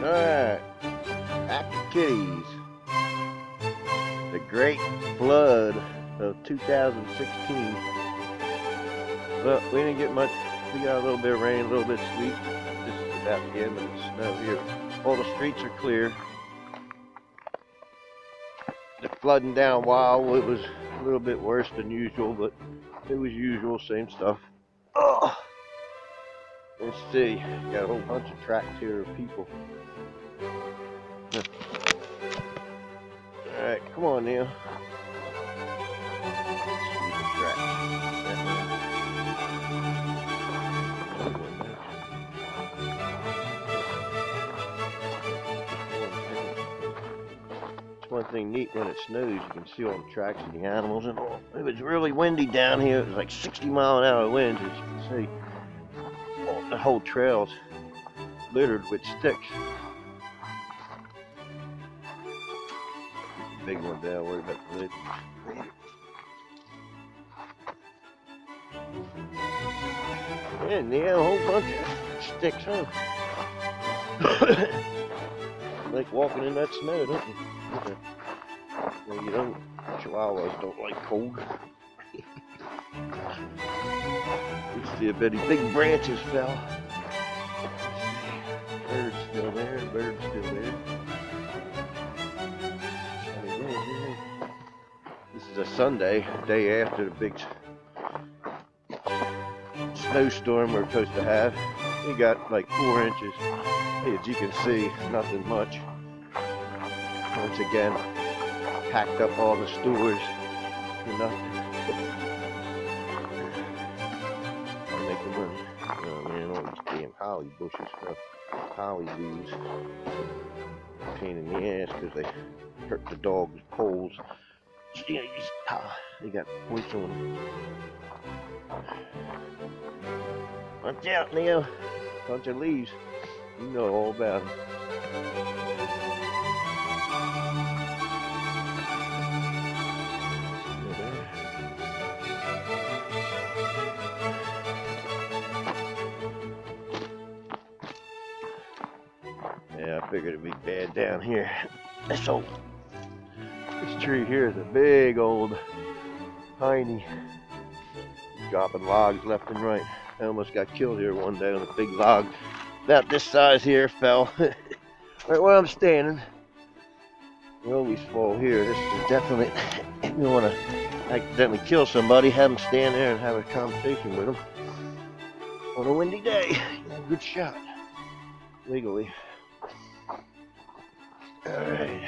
Alright, back to kitties. The great flood of 2016. Well, we didn't get much. We got a little bit of rain, a little bit of sleet. This is about the end of the snow here. All the streets are clear. The flooding down wild, it was a little bit worse than usual, but it was usual, same stuff. Oh, let's see. Got a whole bunch of tracks here of people. Alright, come on now. Let's see the tracks. It's one thing neat when it snows, you can see all the tracks of the animals and all. It was really windy down here. It was like 60-mile-an-hour winds, as you can see. The whole trail's littered with sticks. Big one down, worry about the lid. And yeah, a whole bunch of sticks, huh? Like walking in that snow, don't you? Okay. Well, you don't. Chihuahuas don't like cold. You see a many big branches fell. Bird's still there, bird's still there. This is a Sunday, day after the big snowstorm we're supposed to have. We got like 4 inches. As you can see, nothing much. Once again, packed up all the stores for nothing. I'll make them run. Oh man, all these damn holly bushes, holly leaves. Pain in the ass because they hurt the dog's poles. Yeah, they got points on them. Watch out, Neo. Bunch of leaves. You know all about them. Yeah, I figured it'd be bad down here. This tree here is a big old piney. Dropping logs left and right. I almost got killed here one day on a big log. About this size here fell. Right where I'm standing. You always fall here. This is definitely, if you want to accidentally kill somebody, have them stand there and have a conversation with them. On a windy day. Good shot. Legally. Alright.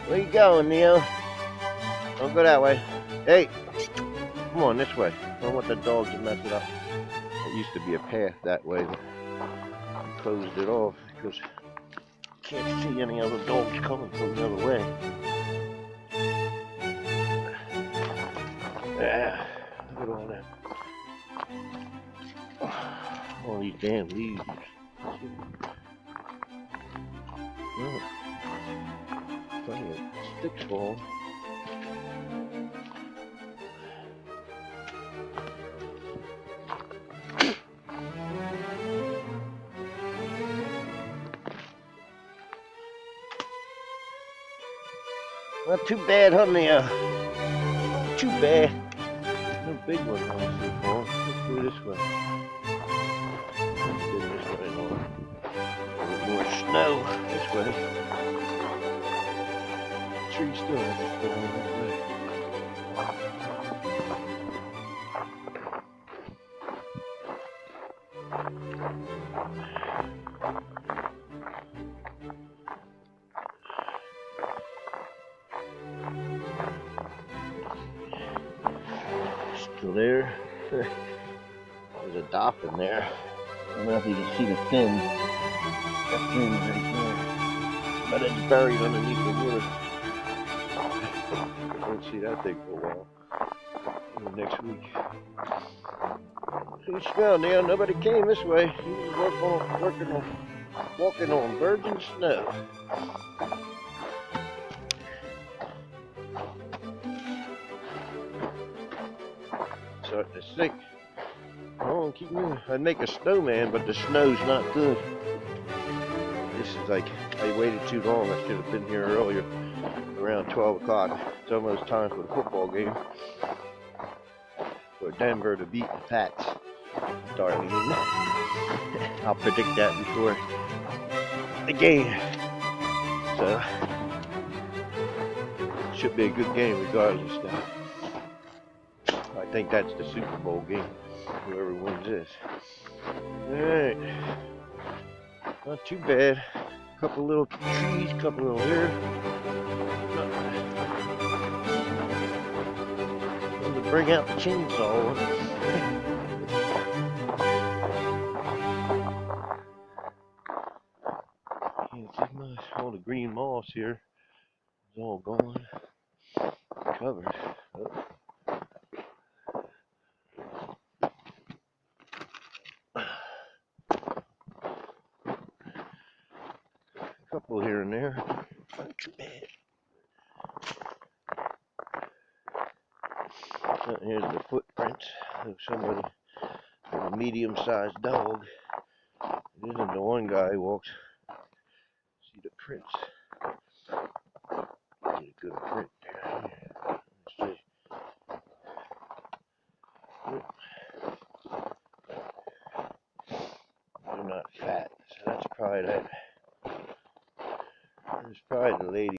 Where you going, Neo? Don't go that way. Hey! Come on, this way. I don't want the dogs to mess it up. It used to be a path that way, but I closed it off because I can't see any other dogs coming from the other way. Yeah, look at all that. All these damn leaves. Oh. Plenty of sticks fall. Not too bad, honey. Not too bad. No big one I see fall. Let's go this way. Let's go this way more. A little more snow this way. The tree still hasn't fallen that way. Still there. There's a dolphin there. I don't know if you can see the fin. That fin's right there. But it's buried underneath the water. I won't see that thing for a while. Maybe next week. You smell, Neil. Nobody came this way. He was walking on virgin snow. Starting to sink. Oh, keep moving. I'd make a snowman, but the snow's not good. This is like, I waited too long. I should have been here earlier, around 12 o'clock. It's almost time for the football game. For Denver to beat the Pats. Darling. I'll predict that before the game. So, should be a good game regardless now. I think that's the Super Bowl game. Whoever wins this. Alright. Not too bad. Couple little trees, couple little here. I'm gonna bring out the chainsaw. Can't see much. All the green moss here is all gone. Covered. Oh. Couple here and there. Not too bad. Here's the footprints of somebody with a medium-sized dog. It isn't the one guy who walks. See the prints. Get a good print there. Let's see. They're not fat, so that's probably that. There's probably the lady.